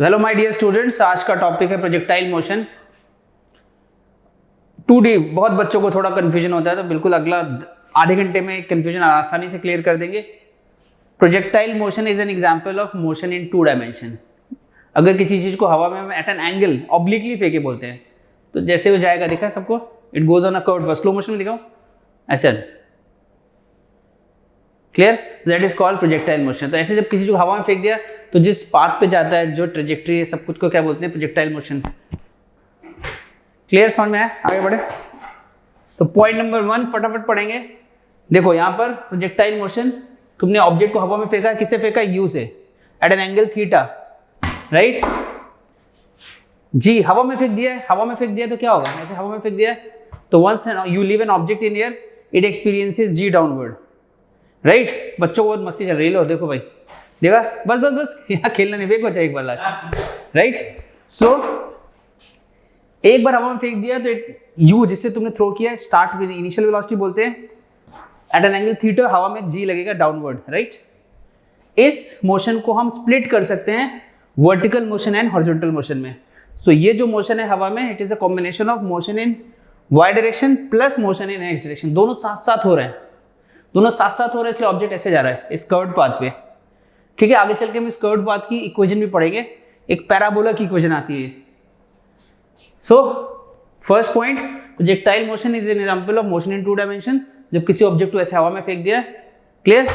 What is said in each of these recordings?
तो hello my dear students, आज का टॉपिक है प्रोजेक्टाइल मोशन 2D। बहुत बच्चों को थोड़ा कंफ्यूजन होता है, तो बिल्कुल अगला आधे घंटे में कंफ्यूजन आसानी से क्लियर कर देंगे। Projectile motion is an example of motion in 2 dimension. अगर किसी चीज को हवा में हम एट एन एंगल ऑब्लिकली फेंके बोलते हैं, तो जैसे वो जाएगा, दिखा है सबको, it goes on a curve. Slow motion में दिखाऊं ऐसे, clear, that is called projectile motion. तो ऐसे जब किसी को हवा में फेंक दिया तो जिस पाथ पे जाता है, जो ट्रेजेक्ट्री है, सब कुछ को क्या बोलते हैं, प्रोजेक्टाइल मोशन। क्लियर, समझ में आया? आगे बढ़े तो पॉइंट नंबर 1 फटाफट पढ़ेंगे। देखो यहाँ पर प्रोजेक्टाइल मोशन, तुमने ऑब्जेक्ट को हवा में फेंका, किससे फेंका? यू से, at an angle theta, right जी। हवा में फेंक दिया है, हवा में फेंक दिया तो क्या होगा? ऐसे हवा में फेंक दिया तो once you leave an object in air, it experiences g downward, right. बच्चों को बहुत मस्ती चल रही लो, देखो भाई, देखा, बस बस बस यहाँ खेलना नहीं, फेंको चाहिए एक बार, राइट। सो एक बार हवा में फेंक दिया तो यू जिससे तुमने थ्रो किया, स्टार्ट विद इनिशियल वेलोसिटी बोलते हैं, एट एन एंगल थीटा, हवा में जी लगेगा डाउनवर्ड, राइट। इस मोशन को हम स्प्लिट कर सकते हैं vertical motion and horizontal motion में। सो ये जो मोशन है हवा में, it is a combination of motion in y direction plus motion in x direction. दोनों साथ साथ हो रहे हैं, दोनों साथ साथ हो रहे हैं, इसलिए ऑब्जेक्ट ऐसे जा रहा है इस कर्व्ड पाथ पे, ठीक है। आगे चल के हम इस कर्व्ड पाथ की इक्वेशन भी पढ़ेंगे, एक पैराबोला की इक्वेशन आती है। So first point, projectile motion is an example of motion in 2 dimension. जब किसी ऑब्जेक्ट को ऐसे हवा में फेंक दिया, क्लियर।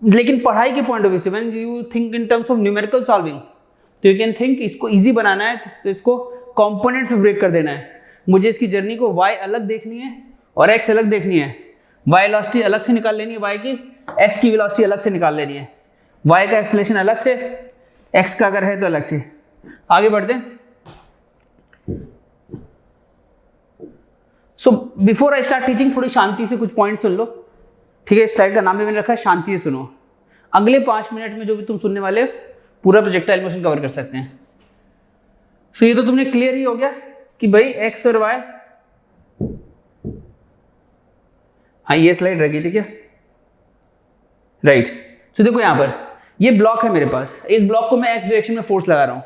लेकिन पढ़ाई के पॉइंट ऑफ व्यू से, when you think in terms of numerical solving, तो यू कैन थिंक इसको इजी बनाना है तो इसको कंपोनेंट्स में ब्रेक कर देना है। मुझे इसकी जर्नी को y अलग देखनी है और x अलग देखनी है। y वेलोसिटी अलग से निकाल लेनी है y की, x की वेलोसिटी अलग से निकाल लेनी है। y का एक्सेलरेशन अलग से, x का अगर है तो अलग से। आगे बढ़ते हैं। So before I start teaching, थोड़ी शांति से कुछ पॉइंट सुन लो, ठीक है। इस स्लाइड का नाम भी मैंने रखा है शांति से सुनो। अगले 5 मिनट में जो भी तुम सुनने वाले हो, पूरा प्रोजेक्टाइल मोशन कवर कर सकते हैं। सो ये तो तुमने क्लियर ही हो गया कि भाई x और y, हाँ ये स्लाइड रह गई थी क्या, राइट। सो देखो यहाँ पर ये ब्लॉक है मेरे पास, इस ब्लॉक को मैं x डायरेक्शन में फोर्स लगा रहा हूँ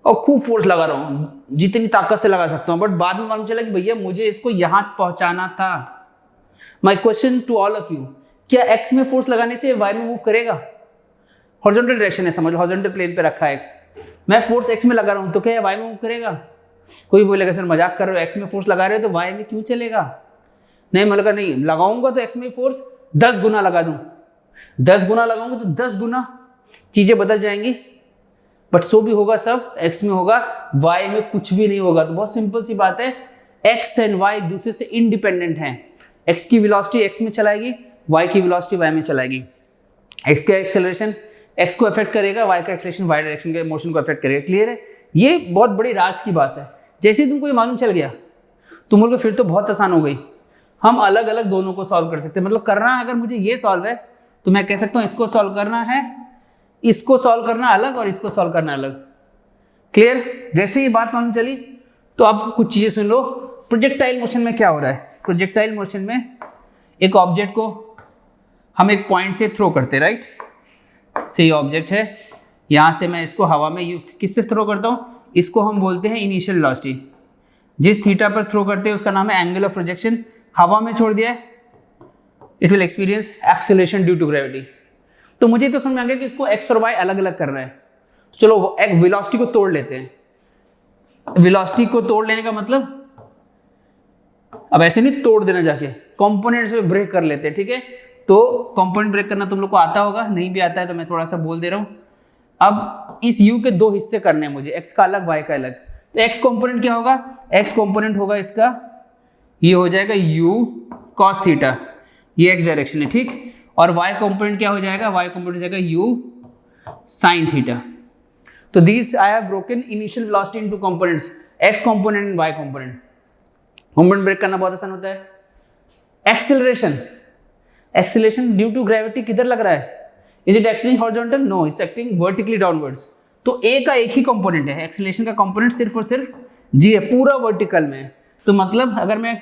और खूब फोर्स लगा रहा हूँ, जितनी ताकत से लगा सकता हूँ। बट बाद में मालूम चला कि भैया मुझे इसको यहाँ पहुँचाना था। My question to all of you, क्या x में फोर्स लगाने से y में मूव करेगा? हॉरिजॉन्टल डायरेक्शन है, समझ लो, हॉरिजॉन्टल प्लेन पे रखा है, मैं फोर्स x में लगा रहा हूँ, तो क्या y में मूव करेगा? कोई बोलेगा सर मजाक कर रहे हो, x में फोर्स लगा रहे हो तो y में क्यों चलेगा? नहीं, मैं लगा नहीं, लगाऊंगा तो x में फोर्स 10 गुना लगा दूं, 10 गुना लगाऊंगा तो 10 गुना चीजें बदल जाएंगी। बट सो भी होगा सब x में होगा, y में कुछ भी नहीं होगा। तो बहुत सिंपल सी बात है, x एंड y एक दूसरे से इंडिपेंडेंट हैं। x की वेलोसिटी x में चलाएगी, y की वेलोसिटी y में चलाएगी। x का एक्सेलरेशन x को अफेक्ट करेगा, y का एक्सेलरेशन y डायरेक्शन के मोशन को अफेक्ट करेगा। क्लियर है? ये बहुत बड़ी राज की बात है। जैसे तुमको ये मालूम चल गया, तुम बोलोगे फिर तो बहुत आसान हो गई, हम अलग अलग दोनों को सॉल्व कर सकते हैं। मतलब करना है, अगर मुझे ये सॉल्व है तो मैं कह सकता हूँ इसको सॉल्व करना है, इसको सॉल्व करना अलग और इसको सॉल्व करना अलग। क्लियर? जैसे ये बात मालूम चली तो अब कुछ चीजें सुन लो। प्रोजेक्टाइल मोशन में क्या हो रहा है? प्रोजेक्टाइल मोशन में एक ऑब्जेक्ट को हम एक पॉइंट से थ्रो करते हैं, राइट। से ये ऑब्जेक्ट है, यहाँ से मैं इसको हवा में किससे थ्रो करता हूँ? इसको हम बोलते हैं इनिशियल वेलोसिटी। जिस थीटा पर थ्रो करते हैं उसका नाम है एंगल ऑफ प्रोजेक्शन। हवा में छोड़ दिया है, it will experience acceleration due to gravity. तो मुझे तो समझ में आ गया कि इसको x और y अलग अलग करना है। चलो एक वेलोसिटी को तोड़ लेते हैं। वेलोसिटी को तोड़ लेने का मतलब, अब ऐसे नहीं तोड़ देना, जाके कंपोनेंट्स में ब्रेक कर लेते हैं, ठीक है। तो कंपोनेंट ब्रेक करना तुम लोग को आता होगा, नहीं भी आता है तो मैं थोड़ा सा बोल दे रहा हूँ। अब इस u के 2 हिस्से करने हैं मुझे, x का अलग y का अलग। तो x कंपोनेंट क्या होगा? x कंपोनेंट होगा इसका, ये हो जाएगा u cos थीटा, ये x डायरेक्शन है, ठीक। और y कंपोनेंट क्या हो जाएगा? y कंपोनेंट हो जाएगा u sin थीटा। तो this I have broken initial velocity into components, x component and y component. Component break करना बहुत आसान होता है। Acceleration, acceleration due to gravity किधर लग रहा है? Is it acting horizontal? No, it's acting vertically downwards. तो a का एक ही कंपोनेंट है, एक्सेलरेशन का कंपोनेंट सिर्फ और सिर्फ g है, पूरा वर्टिकल में। तो मतलब अगर मैं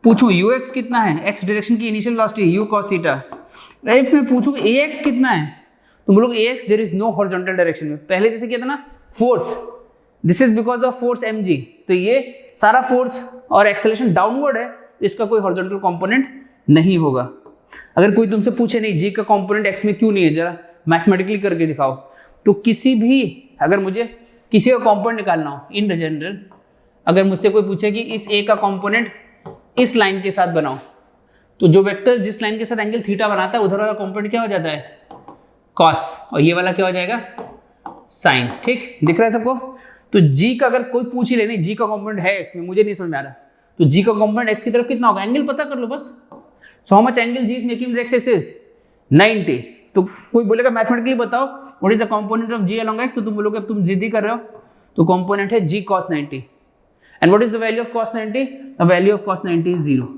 पूछूं ux कितना है, x डायरेक्शन की initial velocity u cos theta, if मैं पूछूं ax कितना है, तुम बोलोगे x there is no horizontal direction में, पहले जैसे किया था ना force, this is because of force mg, तो ये सारा फोर्स और एक्सेलरेशन डाउनवर्ड है, तो इसका कोई हॉरिजॉन्टल कंपोनेंट नहीं होगा। अगर कोई तुमसे पूछे नहीं जी का कंपोनेंट एक्स में क्यों नहीं है, जरा मैथमेटिकली करके दिखाओ, तो किसी भी, अगर मुझे किसी का कंपोनेंट निकालना हो इन जनरल, अगर मुझसे कोई पूछे कि इस ए का कंपोनेंट इस लाइन के साथ बनाओ, तो जो वेक्टर जिस लाइन के साथ एंगल थीटा बनाता है उधर वाला कंपोनेंट क्या हो जाता है, कॉस, और ये वाला क्या हो जाएगा, साइन। ठीक दिख रहा है सबको? तो जी का अगर कोई पूछ ही ले, नहीं जी का कंपोनेंट है एक्स में, मुझे नहीं समझ में आ रहा, तो जी का कंपोनेंट एक्स की तरफ कितना होगा, एंगल पता कर लो बस। So how much angle g is making x axis 90। तो कोई बोलेगा मैथमेटिकली बताओ what is the component of g along x, तो तुम बोलोगे अब तुम जिद्दी कर रहे हो, तो कंपोनेंट है g cos 90। And what is the value of cos 90? The value of cos 90 is 0।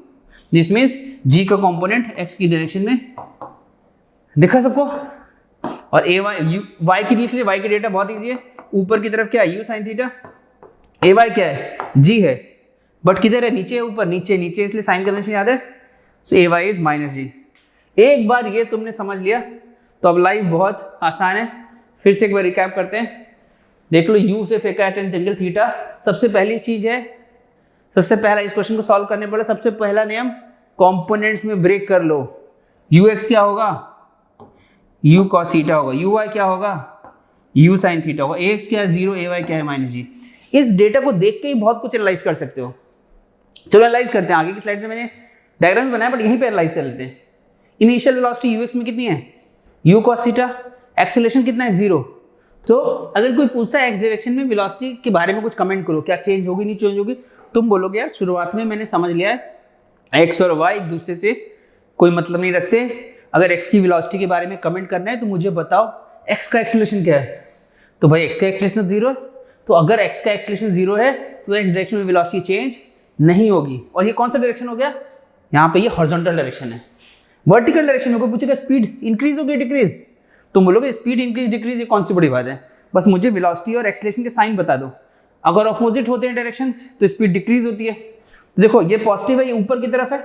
This means g का कंपोनेंट एक्स की डायरेक्शन में, दिखा सबको? और ए वाई वाई की लिख लीजिए, वाई की डेटा बहुत ईजी है, ऊपर की तरफ क्या है u sine theta, a y क्या है जी है, बट किधर है, नीचे है ऊपर, नीचे नीचे, इसलिए साइन कन्वेंशन याद है, सो ए वाई इज माइनस जी। एक बार ये तुमने समझ लिया तो अब लाइफ बहुत आसान है। फिर से एक बार रिकैप करते हैं, देख लो यू से फेंका है टेन एंगल थीटा, सबसे पहली चीज है, सबसे पहला इस क्वेश्चन को सॉल्व करने पड़े, सबसे पहला नियम कंपोनेंट्स में ब्रेक कर लो। यू एक्स क्या होगा, यू कॉस थीटा होगा, यू वाई क्या होगा, यू साइन थीटा होगा, ए एक्स क्या है 0, ए वाई क्या है माइनस जी। इस डेटा को देख के ही बहुत कुछ एनालाइज कर सकते हो। चलो एनालाइज करते हैं, आगे की स्लाइड में मैंने डायग्राम बनाया बट यहीं पे एनालाइज कर लेते हैं। इनिशियल वेलोसिटी यू एक्स में कितनी है, यू कॉस थीटा, एक्सेलरेशन कितना है 0। तो अगर कोई पूछता है एक्स डायरेक्शन में वेलोसिटी के बारे में कुछ कमेंट करो, क्या चेंज होगी नहीं चेंज होगी, तुम बोलोगे यार शुरुआत में मैंने समझ लिया है एक्स और वाई एक दूसरे से कोई मतलब नहीं रखते, अगर एक्स की वेलोसिटी के बारे में कमेंट करना है तो मुझे बताओ एक्स का एक्सेलरेशन क्या है, तो भाई एक्स का एक्सेलरेशन 0 है, तो अगर एक्स का एक्सेलरेशन 0 है तो एक्स डायरेक्शन में वेलोसिटी चेंज नहीं होगी। और ये कौन सा डायरेक्शन हो गया, यहाँ पे ये हॉरिजॉन्टल डायरेक्शन है। वर्टिकल डायरेक्शन में कोई पूछेगा स्पीड इंक्रीज होगी डिक्रीज, तुम बोलोगे स्पीड इंक्रीज डिक्रीज ये कौन सी बड़ी बात है, बस मुझे वेलोसिटी और एक्सेलरेशन के साइन बता दो। अगर अपोजिट होते हैं डायरेक्शंस तो स्पीड डिक्रीज होती है। तो देखो ये पॉजिटिव है, ये ऊपर की तरफ है,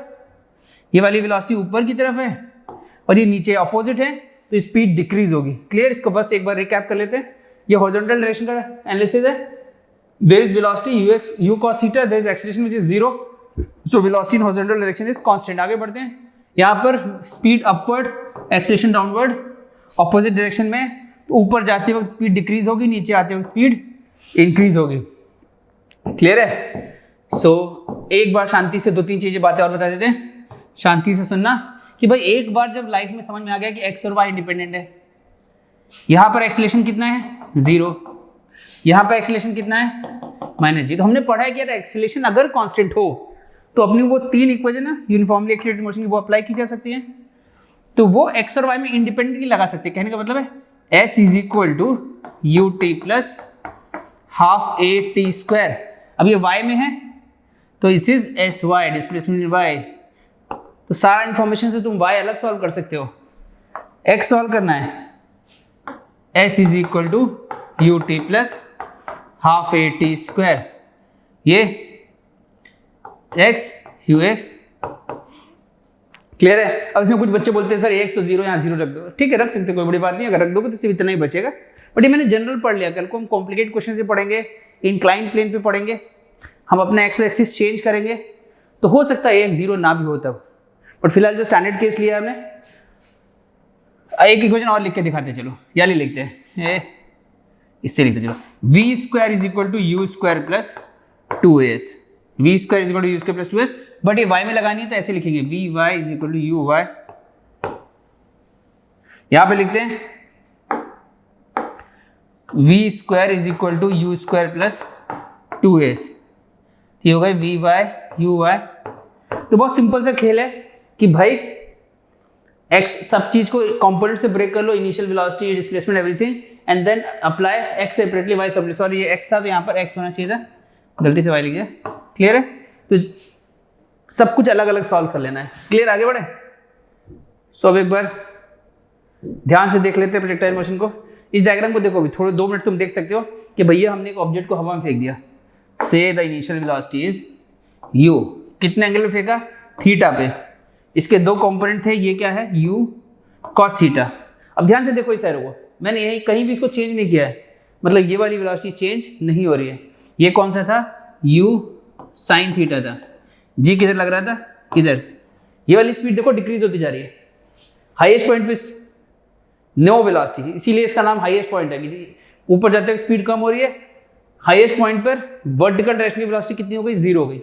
ये वाली वेलोसिटी ऊपर की तरफ है, और ये नीचे अपोजिट है तो स्पीड डिक्रीज होगी। क्लियर? इसको बस एक बार रिकैप कर लेते हैं। ये हॉरिजॉन्टल डायरेक्शन का एनालिसिस है, there is velocity u x u cos theta, there is acceleration which is 0, so velocity in horizontal direction is constant. आगे बढ़ते हैं, यहाँ पर speed upward, acceleration downward, opposite direction में तो ऊपर जाते वक्त स्पीड डिक्रीज होगी, नीचे आते वक्त स्पीड इंक्रीज होगी। क्लियर है? सो एक बार शांति से 2-3 चीजें बातें और बता देते हैं, शांति से सुनना कि भाई एक बार जब लाइफ में समझ में आ गया कि एक्स और वाई इंडिपेंडेंट है, यहाँ पर एक्सेलरेशन कितना है 0, यहाँ पर एक्सेलरेशन कितना है माइनस जी। तो हमने पढ़ा है कि एक्सेलरेशन अगर कांस्टेंट हो तो अपनी वो 3 इक्वेशन है यूनिफॉर्मली एक्सीलरेटेड मोशन की वो अप्लाई की जा सकती है, तो वो एक्स और वाई में इंडिपेंडेंटली लगा सकते हैं। कहने का मतलब है s is equal to u t plus half a t square. अब ये वाई में है तो it is s y, displacement y, तो सारा इंफॉर्मेशन से तुम वाई अलग सॉल्व कर सकते हो, एक्स सॉल्व करना है, s is equal to u t plus half a t square, ये एक्स यू एक्स। क्लियर है? अब इसमें कुछ बच्चे बोलते हैं सर एक्स तो 0 यहाँ 0 रख दो, ठीक है रख सकते, कोई बड़ी बात नहीं, अगर रख दोगे तो सिर्फ इतना ही बचेगा, बट ये मैंने जनरल पढ़ लिया, कल को हम कॉम्प्लिकेट क्वेश्चन से पढ़ेंगे, इंक्लाइन प्लेन पे पढ़ेंगे, हम अपना एक्स एक्सिस चेंज करेंगे, तो हो सकता है एक्स 0 ना भी हो तब, बट फिलहाल जो स्टैंडर्ड केस लिया हमने, एक इक्वेशन और लिख के दिखाते चलो, या लिखते हैं इससे लिखते चलो, v square is equal to u square plus 2s, v square is equal to u square plus 2s, but ये y में लगानी है तो ऐसे लिखेंगे v y is equal to u y, यहां पे लिखते हैं v square is equal to u square plus 2s, ये हो गए वी वाई यू वाई। तो बहुत सिंपल सा खेल है कि भाई x सब चीज को कंपोनेंट से ब्रेक कर लो, initial velocity, displacement, everything, and then apply x separately, y separately. Sorry ये x था तो यहाँ पर x होना चाहिए था, गलती से y लिख दिया। क्लियर है? तो सब कुछ अलग अलग सॉल्व कर लेना है। क्लियर? आगे बढ़े। सो अब एक बार ध्यान से देख लेते हैं प्रोजेक्टाइल मोशन को। इस डायग्राम को देखो, भी थोड़े 2 मिनट तुम देख सकते हो कि भैया हमने एक ऑब्जेक्ट को हवा में फेंक दिया, से the initial velocity is u, कितने एंगल पे फेंका, थीटा पे, इसके 2 कंपोनेंट थे, ये क्या है u cos थीटा, अब ध्यान से देखो इस एरो को, मैंने यही कहीं भी इसको चेंज नहीं किया है, मतलब ये वाली वेलोसिटी चेंज नहीं हो रही है। ये कौन सा था, u sin थीटा था, g किधर लग रहा था, इधर। ये वाली स्पीड देखो डिक्रीज होती जा रही है, हाईएस्ट पॉइंट पे नो वेलोसिटी, इसीलिए इसका नाम हाईएस्ट पॉइंट है कि ऊपर जाते हुए स्पीड कम हो रही है, हाईएस्ट पॉइंट पर वर्टिकल डायरेक्शन की वेलोसिटी कितनी हो गई, 0 हो गई।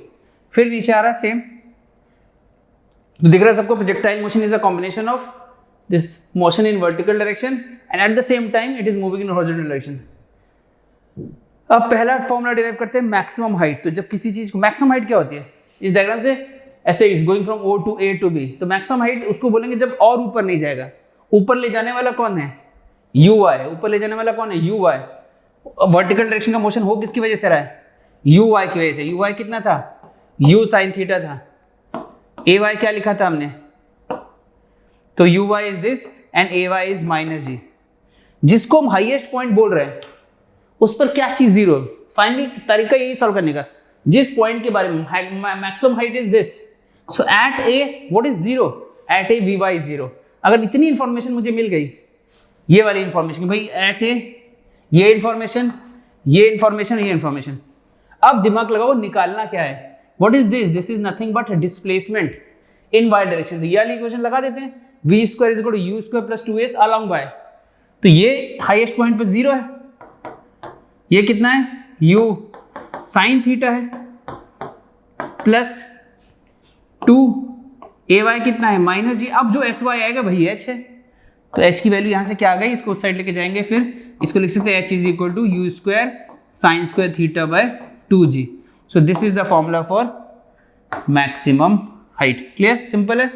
फिर नीचे आ रहा है सेम, तो दिख रहा है सबको, projectile motion is a combination of this motion in vertical direction and at the same time it is moving in horizontal direction. अब पहला फॉर्मूला डिराइव करते हैं मैक्सिमम हाइट। तो जब किसी चीज को, मैक्सिमम हाइट क्या होती है इस डायग्राम से, ऐसे is going from O to A to B, तो मैक्सिमम हाइट उसको बोलेंगे जब और ऊपर नहीं जाएगा। ऊपर ले जाने वाला कौन है, uy, ऊपर ले जाने वाला कौन है, uy। वर्टिकल डायरेक्शन का मोशन हो किसकी वजह से रहा है, uy की वजह से। uy कितना था, u sin थीटा था, ay क्या लिखा था हमने, तो uy is this and ay is minus g। जिसको हम हाईएस्ट पॉइंट बोल रहे हैं उस पर क्या चीज 0। फाइनली तरीका यही सॉल्व करने का, जिस पॉइंट के बारे में maximum height is this, so at a what is 0, at a vy is 0। अगर इतनी इंफॉर्मेशन मुझे मिल गई, ये वाली इंफॉर्मेशन भाई एट a, ये इंफॉर्मेशन, ये इंफॉर्मेशन, ये इंफॉर्मेशन, अब दिमाग लगाओ निकालना क्या है, what is this, this is nothing but displacement in y direction. तो ये वाली इक्वेशन लगा देते हैं, v square is equal to u square plus 2s along y। तो ये हाईएस्ट पॉइंट पे 0 है, ये कितना है, u sin थीटा है प्लस 2 ay कितना है, माइनस जी। अब जो sy आएगा वही h है, तो h की वैल्यू यहाँ से क्या आ गई, इसको उस साइड लेके जाएंगे, फिर इसको लिख सकते हैं h is equal to u square sine square theta by 2g। So this is the formula for maximum height. Clear, simple है।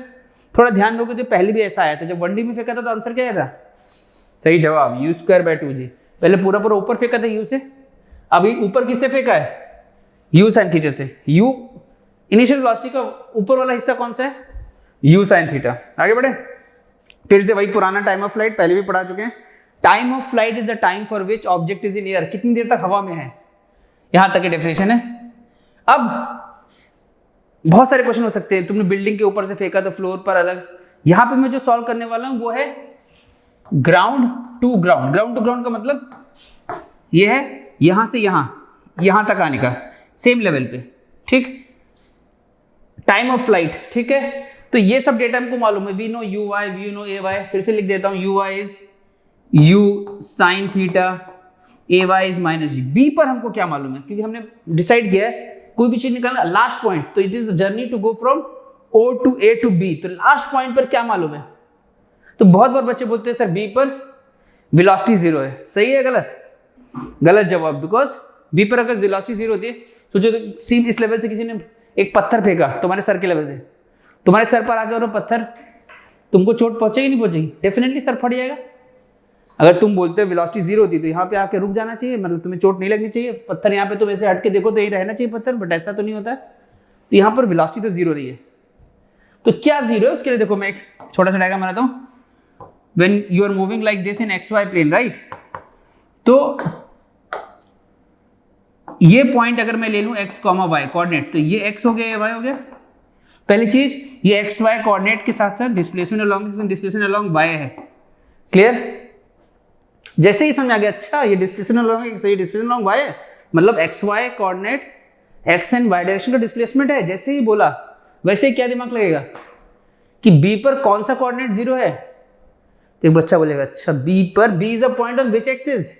थोड़ा ध्यान दोगे तो पहले भी ऐसा आया था, जब 1D में फेंका था तो आंसर क्या आया था, सही जवाब u स्क्वायर बाय 2g। पहले पूरा पूरा ऊपर फेंका था u से, अभी ऊपर किससे फेंका है, u sin थीटा से। u इनिशियल वेलोसिटी का ऊपर वाला हिस्सा कौन सा है, u sin थीटा। आगे बढ़े, फिर से वही पुराना टाइम ऑफ फ्लाइट, पहले भी पढ़ा चुके हैं। Time of flight is the time for which object is in air, कितनी देर तक हवा में है, यहां तक की डेफिनेशन है। अब बहुत सारे क्वेश्चन हो सकते हैं, तुमने बिल्डिंग के ऊपर से फेंका तो फ्लोर पर अलग। यहां पे मैं जो सॉल्व करने वाला हूं वो है ground to ground. Ground to ground का मतलब ये है यहां से यहां तक आने का, सेम लेवल पे, ठीक। टाइम ऑफ फ्लाइट, ठीक है। तो ये सब डेटा हमको मालूम है, we know uy, we know ay। फिर से लिख देता हूं, uy is u sin theta, ay is minus g। b पर हमको क्या मालूम है, क्योंकि हमने डिसाइड किया है कोई भी चीज निकालना लास्ट पॉइंट, तो it is the journey to go from o to a to b। तो लास्ट पॉइंट पर क्या मालूम है, तो बहुत बार बच्चे बोलते हैं सर b पर वेलोसिटी 0 है। सही है गलत, गलत जवाब, बिकॉज b पर अगर वेलोसिटी 0 होती है तो जो सीन इस लेवल से किसी ने एक पत्थर फेंका तुम्हारे सर के लेवल से, तुम्हारे सर पर आके और पत्थर, तुमको चोट पहुंचेगी नहीं पहुंचेगी, डेफिनेटली सर फट जाएगा। अगर तुम बोलते हो वेलोसिटी 0 होती तो यहाँ पे आके रुक जाना चाहिए, मतलब तुम्हें चोट नहीं लगनी चाहिए, पत्थर यहाँ पे तुम ऐसे हट के देखो तो यही रहना चाहिए पत्थर, बट ऐसा तो नहीं होता है। तो यहाँ पर वेलोसिटी तो 0 रही है, तो क्या 0 है उसके लिए देखो मैं एक छोटा सा डायग्राम बनाता हूँ। When you are moving like this in XY plane, right, तो ये पॉइंट अगर मैं ले लूं x, y कोऑर्डिनेट, तो ये x हो गया, ये y हो गया। पहली चीज, ये XY कोऑर्डिनेट के साथ साथ डिस्प्लेसमेंट अलोंग y है। क्लियर, जैसे ही समझ आ गया, अच्छा ये डिस्प्लेसमेंट अलोंग y है, मतलब XY coordinate x and y direction का डिस्प्लेसमेंट है। जैसे ही बोला वैसे ही क्या दिमाग लगेगा कि b पर कौन सा कोऑर्डिनेट 0 है, तो एक बच्चा बोलेगा अच्छा b पर, b is a point on which axis,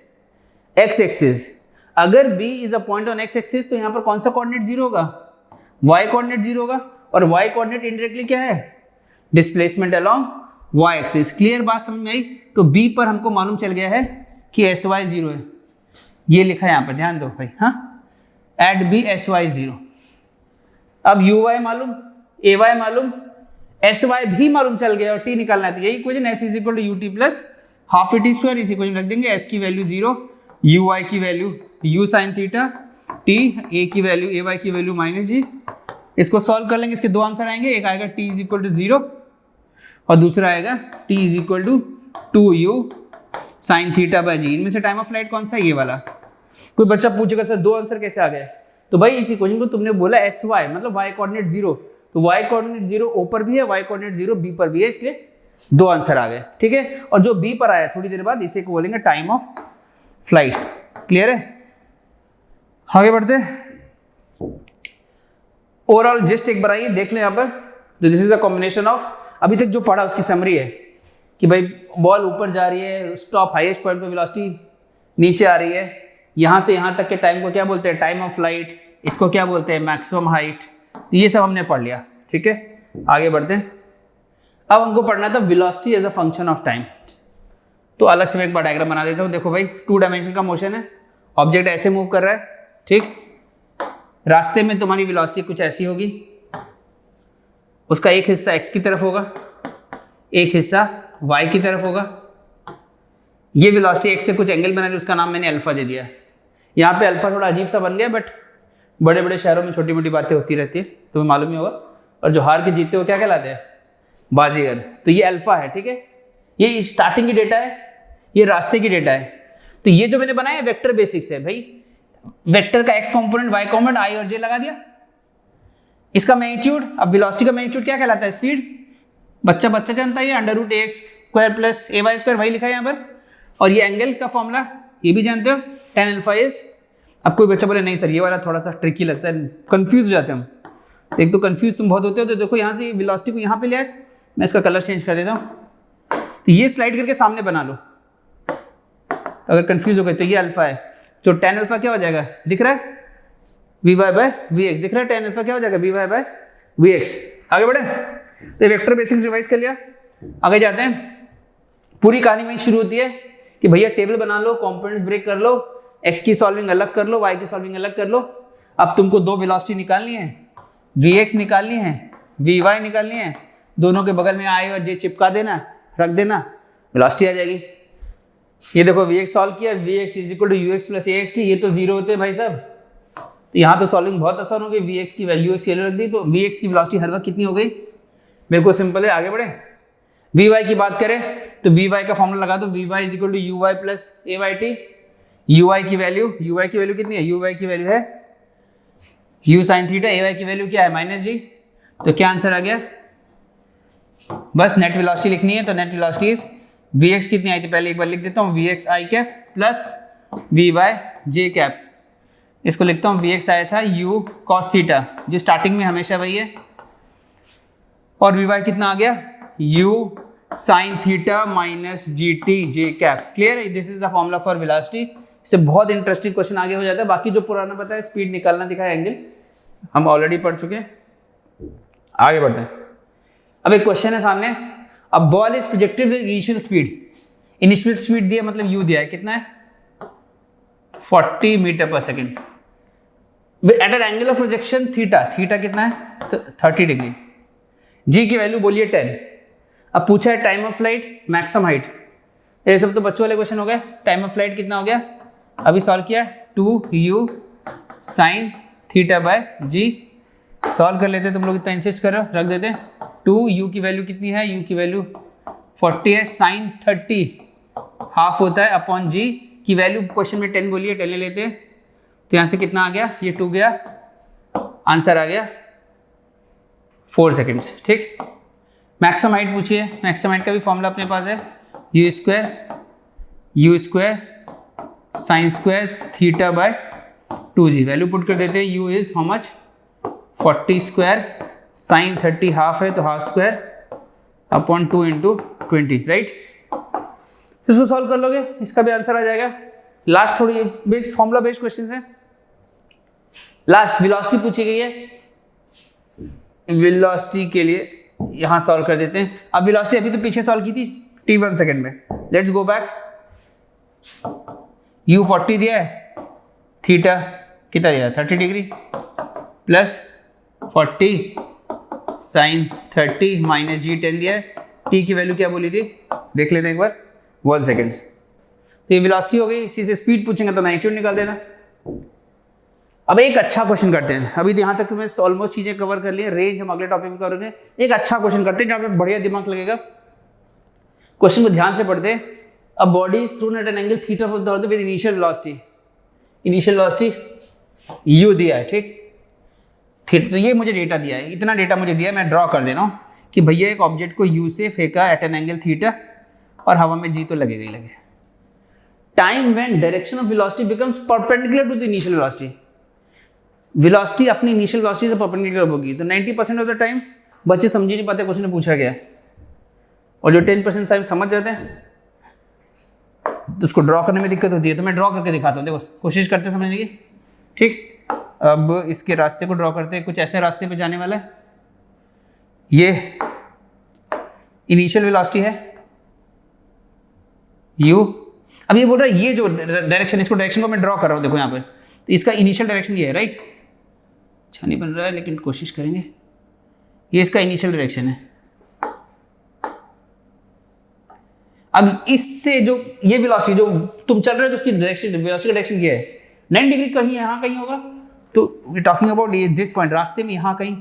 x axis. अगर b is a point on x axis तो यहाँ पर कौन सा कोऑर्डिनेट 0 होगा, y कोऑर्डिनेट 0 होगा, और y कोऑर्डिनेट इनडायरेक्टली क्या है, displacement along y axis. Clear बात समझ में आई। तो b पर हमको मालूम चल गया है कि sy 0 है, ये लिखा है यहाँ पर, ध्यान दो भाई, हाँ, एट b sy 0। अब uy मालूम, ay मालूम, sy भी मालूम चल गया, और t निकालना है, तो यही equation s is equal to ut plus half t square. इस इक्वेशन रख देंगे, s की वैल्यू 0, uy की value u sin theta, t, a की वैल्यू ay की वैल्यू माइनस g। इसको सॉल्व कर लेंगे, इसके दो आंसर आएंगे, एक आएगा t इज इक्वल टू 0 और दूसरा आएगा t is equal to 2u sin theta by g। इनमें से टाइम ऑफ फ्लाइट कौन सा है, ये वाला। कोई बच्चा पूछेगा सर दो आंसर कैसे आ गए, तो भाई इस इक्वेशन को तुमने बोला sy मतलब y कोऑर्डिनेट 0, तो y कोऑर्डिनेट 0 o पर भी है, y कोऑर्डिनेट 0 b पर भी है, इसलिए दो आंसर आ गए, ठीक है। और जो बी पर आया थोड़ी देर बाद, इसे को बोलेंगे टाइम ऑफ फ्लाइट। क्लियर है? आगे बढ़ते हैं। ओवरऑल जस्ट एक बार आइए देख लें यहाँ पर। तो this is a combination of, अभी तक जो पढ़ा उसकी समरी है कि भाई बॉल ऊपर जा रही है, स्टॉप हाईएस्ट पॉइंट पे वेलोसिटी नीचे आ रही है, यहाँ से यहाँ तक के टाइम को क्या बोलते हैं? Time of flight. इसको क्या बोलते हैं? Maximum height. ये सब हमने पढ़ लिया, ठीक है। आगे बढ़ते हैं। अब हमको पढ़ना था velocity as a function of time. तो अलग से मैं एक बार डायग्राम बना देता हूँ। देखो भाई, 2 डायमेंशन का मोशन है, ऑब्जेक्ट ऐसे मूव कर रहा है, ठीक। रास्ते में तुम्हारी वेलोसिटी कुछ ऐसी होगी, उसका एक हिस्सा x की तरफ होगा, एक हिस्सा y की तरफ होगा। ये वेलोसिटी x से कुछ एंगल बना रही है, उसका नाम मैंने अल्फा दे दिया है। यहाँ पे अल्फा थोड़ा अजीब सा बन गया, बट बड़े बड़े शहरों में छोटी मोटी बातें होती रहती है, तुम्हें मालूम ही होगा। और जो हार के जीतते हो क्या कहलाते हैं? बाजीगर। तो ये अल्फा है, ठीक है। ये स्टार्टिंग की डेटा है, ये रास्ते की डेटा है। तो ये जो मैंने बनाया वेक्टर बेसिक्स है भाई। वेक्टर का x component, y component, i और j लगा दिया। इसका मैग्नीट्यूड, अब वेलोसिटी का मैग्नीट्यूड क्या कहलाता है? स्पीड। बच्चा जानता है, √ax² प्लस ay², वही लिखा है यहाँ पर। और ये एंगल का फॉर्मूला ये भी जानते हो, tan अल्फा इज। अब कोई बच्चा बोले नहीं सर ये वाला थोड़ा सा ट्रिकी लगता है, कंफ्यूज हो जाते हैं हम। एक तो कंफ्यूज तुम बहुत होते हो, तो देखो यहाँ से वेलोसिटी को यहाँ पे ले आए, मैं इसका कलर चेंज कर देता हूँ। तो ये स्लाइड करके सामने बना लो, तो अगर कंफ्यूज हो गए तो ये अल्फा है। जो tan अल्फा क्या हो जाएगा? दिख रहा है? vy/vx। दिख रहा है? tan अल्फा क्या हो जाएगा? vy/vx। आगे बढ़े। तो वेक्टर बेसिक्स रिवाइज कर लिया, आगे जाते हैं। पूरी कहानी वहीं शुरू होती है कि भैया टेबल बना लो, कंपोनेंट्स ब्रेक कर लो, x की सॉल्विंग अलग कर लो, y की सॉल्विंग अलग कर लो। अब तुमको दो वेलोसिटी निकालनी है, vx निकालनी है, vy निकालनी है। दोनों के बगल में i और j चिपका देना, रख देना, वेलोसिटी आ जाएगी। ये देखो vx सॉल्व किया, vx = ux + axt। ये तो जीरो होते हैं भाई साहब, तो यहाँ तो सॉल्विंग बहुत आसान हो गई। vx की वैल्यू x रख दी, तो vx की वेलोसिटी हर वक्त कितनी हो गई? बिल्कुल सिंपल है। आगे बढ़े। vy की बात करें तो vy का फॉर्मूला लगा दो, vy = uy + ayt। uy की वैल्यू कितनी है? uy की वैल्यू है u sin थीटा, ay की वैल्यू क्या है? -g। तो क्या आंसर आ गया? बस नेट वेलोसिटी लिखनी है, तो नेट वेलोसिटी इज vx कितनी आई थी? पहले एक बार लिख देता हूँ, vx i cap plus vy j cap. इसको लिखता हूँ, vx आया था u cos थीटा, जो स्टार्टिंग में हमेशा वही है, और vy कितना आ गया? u sin theta minus gt j cap. Clear है? This is the formula for velocity. इससे बहुत इंटरेस्टिंग क्वेश्चन आगे हो जाता है। बाकी जो पुराना पता है, स्पीड निकालना दिखाया, एंगल हम ऑलरेडी पढ़ चुके हैं। आगे बढ़ते हैं। अब एक क्वेश्चन है सामने, अब ball is projected with initial speed. Initial speed दिया मतलब u दिया है, कितना है? 40 metre per second at an angle of projection theta. Theta कितना है? तो 30 डिग्री। g की वैल्यू बोलिए 10। अब पूछा है time of flight, maximum height. ये सब तो बच्चों वाले क्वेश्चन हो गए। टाइम ऑफ फ्लाइट कितना हो गया? अभी सॉल्व किया, 2u sin θ/g। सॉल्व कर लेते, तुम लोग इतना इंसिस्ट करो, रख देते। 2u की वैल्यू कितनी है? u की वैल्यू 40 है, sin 30 हाफ होता है अपॉन g की वैल्यू क्वेश्चन में 10 बोलिए, 10 ले लेते हैं। तो यहाँ से कितना आ गया? ये 2 गया, आंसर आ गया 4 सेकेंड्स। ठीक। मैक्सिमम हाइट पूछिए। मैक्सिमम हाइट का भी फॉर्मूला अपने पास है, u square sin square θ/2g। Value put कर देते हैं, u is how much? 40 square, sin 30 half है, तो हाफ स्क्वायर अपॉन 2 × 20, राइट। इसको सॉल्व कर लोगे, इसका भी आंसर आ जाएगा। लास्ट थोड़ी बेस्ड फॉर्मूला बेस्ड क्वेश्चन है। लास्ट वेलोसिटी पूछी गई है, वेलोसिटी के लिए यहां सॉल्व कर देते हैं। अब वेलोसिटी अभी तो पीछे सॉल्व की थी t1 सेकेंड में। Let's go back. u 40 दिया है, थीटा कितना दिया है? 30 degree plus 40 sin 30 minus g 10 दिया है। t की वैल्यू क्या बोली थी? देख लेते हैं एक बार, 1 सेकेंड। तो ये वेलोसिटी हो गई। इसी से स्पीड पूछेंगे तो मैग्नीट्यूड निकाल देना। अब एक अच्छा क्वेश्चन करते हैं। अभी यहाँ तक मैं ऑलमोस्ट चीजें कवर कर लिए, रेंज हम अगले टॉपिक में करेंगे। एक अच्छा क्वेश्चन करते हैं जहाँ पे बढ़िया दिमाग लगेगा। क्वेश्चन को ध्यान से पढ़ते हैं। A body is thrown at an angle theta with initial velocity. Initial velocity u दिया है, ठीक। तो ये मुझे डेटा दिया है, इतना डेटा मुझे दिया है, मैं ड्रॉ कर दे रहा हूँ। कि भैया एक ऑब्जेक्ट को u से फेंका एट एन एंगल थीटा और हवा में g तो लगेगा ही लगे। Time when direction of velocity becomes perpendicular to the initial velocity, velocity अपनी इनिशियल वेलोसिटी से परपेंडिकुलर होगी तो 90% ऑफ द टाइम्स बच्चे समझ ही नहीं पाते क्वेश्चन में पूछा गया, और जो 10% टाइम समझ जाते हैं तो उसको ड्रॉ करने में दिक्कत होती है। तो मैं ड्रॉ करके दिखाता हूँ, देखो कोशिश करते हैं समझने की। ठीक, अब इसके रास्ते को ड्रॉ करते हैं, कुछ ऐसे रास्ते पे जाने वाला है। ये इनिशियल वेलोसिटी है u। अब ये बोल रहा है ये जो डायरेक्शन, इसको डायरेक्शन को मैं ड्रॉ कर रहा हूँ, देखो यहाँ पे, तो इसका इनिशियल डायरेक्शन ये है, राइट। अच्छा नहीं बन रहा है लेकिन कोशिश करेंगे। ये इसका इनिशियल डायरेक्शन है। अब इससे जो ये वेलोसिटी जो तुम चल रहे हो तो उसकी डायरेक्शन, वेलोसिटी का डायरेक्शन ये है 90 डिग्री, कहीं यहाँ कहीं होगा। तो वी टॉकिंग अबाउट ये दिस पॉइंट, रास्ते में यहाँ कहीं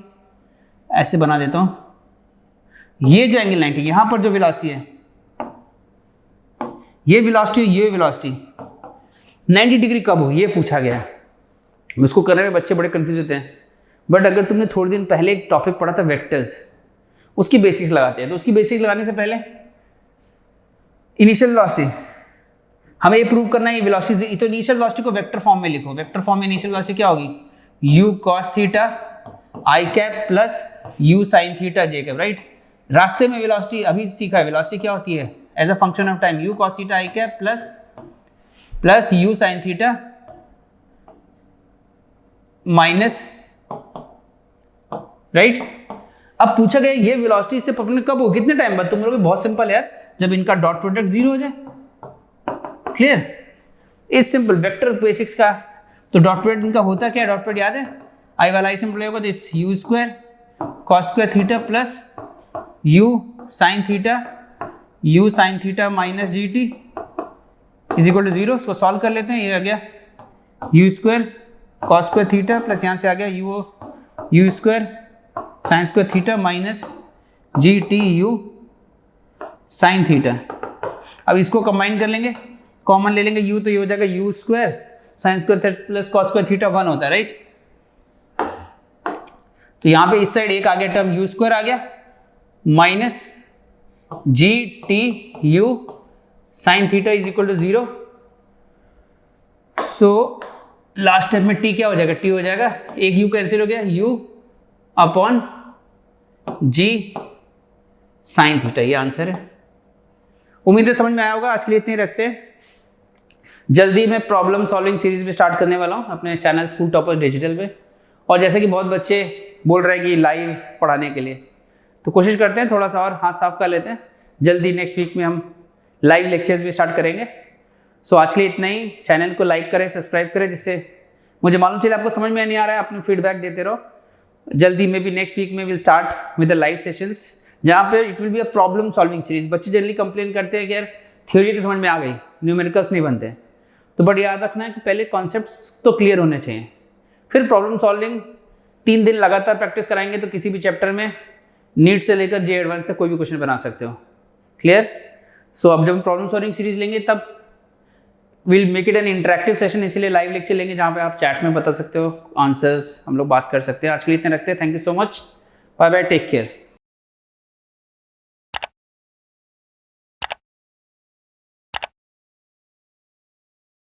ऐसे बना देता हूँ। ये जो एंगल 90, यहाँ पर जो वेलोसिटी है, ये वेलोसिटी, ये वेलोसिटी 90 डिग्री कब हो, ये पूछा गया है। उसको करने में बच्चे बड़े कंफ्यूज होते हैं। बट अगर तुमने थोड़े दिन पहले एक टॉपिक पढ़ा था वेक्टर्स, उसकी बेसिक्स लगाते हैं। तो उसकी बेसिक्स लगाने से पहले इनिशियल वेलोसिटी हमें ये प्रूव करना है, ये वेलोसिटी, तो इनिशियल वेलोसिटी को वेक्टर फॉर्म में लिखो। वेक्टर फॉर्म में इनिशियल वेलोसिटी क्या होगी, u cos theta i cap plus u sin theta j cap, right. रास्ते में वेलोसिटी अभी सीखा है, वेलोसिटी क्या होती है as a function of time, u cos theta i cap plus u sin theta minus, right. अब पूछा गया ये वेलोसिटी से परपेंडिकुलर कब हो, कितने टाइम बाद। तुम लोग बहुत सिंपल यार, जब इनका डॉट प्रोडक्ट 0 हो जाए। Clear, it's simple, vector basics का। तो डॉट प्रोडक्ट इनका होता क्या है, डॉट प्रोडक्ट याद है, आई वाला आई सिंपल होगा, तो it's u square cos square theta plus u sin theta minus gt is equal to 0। इसको सॉल्व कर लेते हैं। ये आ गया u square cos square theta plus यहाँ से आ गया u square sin square theta minus gt u sin theta. अब इसको कंबाइन कर लेंगे, कॉमन ले लेंगे u, तो ये हो जाएगा u square sin square plus cos square theta 1 होता है, राइट। तो यहाँ पे इस साइड एक आ गया टर्म u स्क्वायर आ गया minus gt u sin theta is equal to 0। So last step में t क्या हो जाएगा, t हो जाएगा, एक u कैंसिल हो गया, u upon g sin theta, ये आंसर है। उम्मीद है समझ में आया होगा। आज के लिए इतने ही रखते हैं। जल्दी मैं प्रॉब्लम सॉल्विंग सीरीज भी स्टार्ट करने वाला हूँ अपने चैनल स्कूल टॉपर्स डिजिटल पे। और जैसे कि बहुत बच्चे बोल रहे हैं कि लाइव पढ़ाने के लिए, तो कोशिश करते हैं थोड़ा सा और हाथ साफ कर लेते हैं। जल्दी नेक्स्ट वीक में हम लाइव लेक्चर्स भी स्टार्ट करेंगे। सो आज के लिए इतना ही। चैनल को लाइक करें, सब्सक्राइब करें, जिससे मुझे मालूम चले आपको समझ में नहीं आ रहा है, अपने फीडबैक देते रहो। जल्दी में भी नेक्स्ट वीक में will start with the live sessions, जहाँ पे it will be a problem solving series. बच्चे जनरली कंप्लेन करते हैं कि यार थ्योरी तो समझ में आ गई, न्यूमेरिकल्स नहीं बनते। तो बट याद रखना है कि पहले कॉन्सेप्ट्स तो क्लियर होने चाहिए, फिर प्रॉब्लम सॉल्विंग 3 दिन लगातार प्रैक्टिस कराएंगे तो किसी भी चैप्टर में नीट से लेकर जे एडवांस तक कोई भी क्वेश्चन बना सकते हो। क्लियर। सो अब जब हम प्रॉब्लम सॉल्विंग सीरीज लेंगे तब will make it N interactive session, इसीलिए लाइव लेक्चर लेंगे जहाँ पे आप चैट में बता सकते हो आंसर्स, हम लोग बात कर सकते हैं। आज के लिए इतने रखते हैं। Thank you so much, bye bye, take care.